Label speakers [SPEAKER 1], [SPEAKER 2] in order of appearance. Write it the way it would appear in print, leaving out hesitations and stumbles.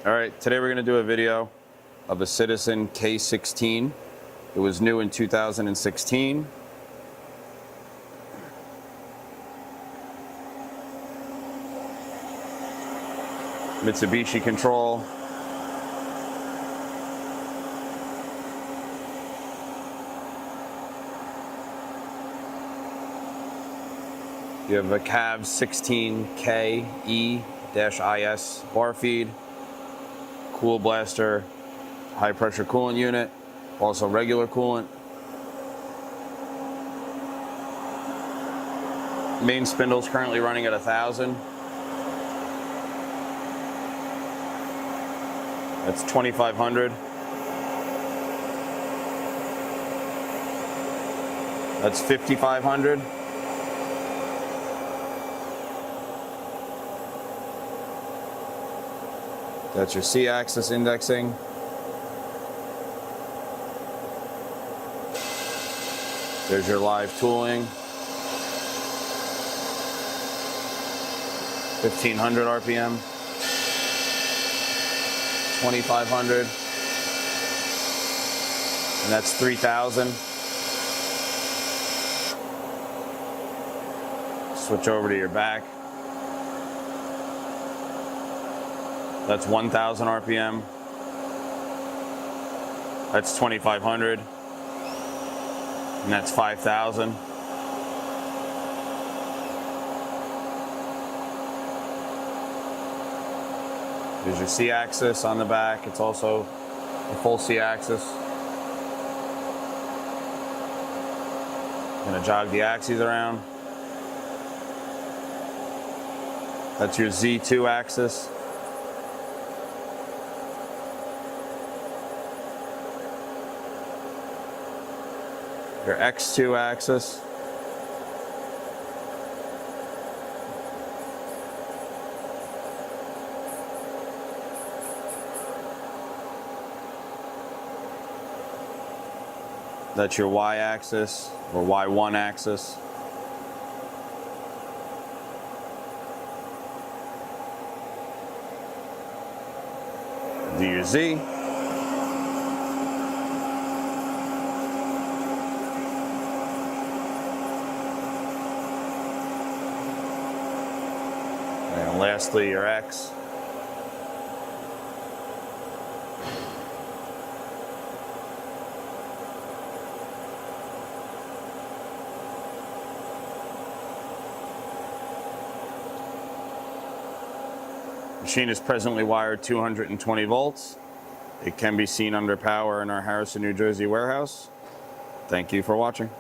[SPEAKER 1] All right, today we're going to do a video of a Citizen K16. It was new in 2016. Mitsubishi control. You have a K16EVIIP bar feed, cool blaster, high pressure coolant unit, also regular coolant. Main spindle's currently running at 1,000. That's 2,500. That's 5,500. That's your C-axis indexing. There's your live tooling. 1,500 RPM. 2,500. And that's 3,000. Switch over to your back. That's 1,000 RPM. That's 2,500. And that's 5,000. There's your C-axis on the back. It's also a full C-axis. Gonna jog the axes around. That's your Z2 axis. Your X2 axis. That's your Y axis or Y1 axis. Do your Z. And lastly, your X. Machine is presently wired 220 volts. It can be seen under power in our Harrison, New Jersey warehouse. Thank you for watching.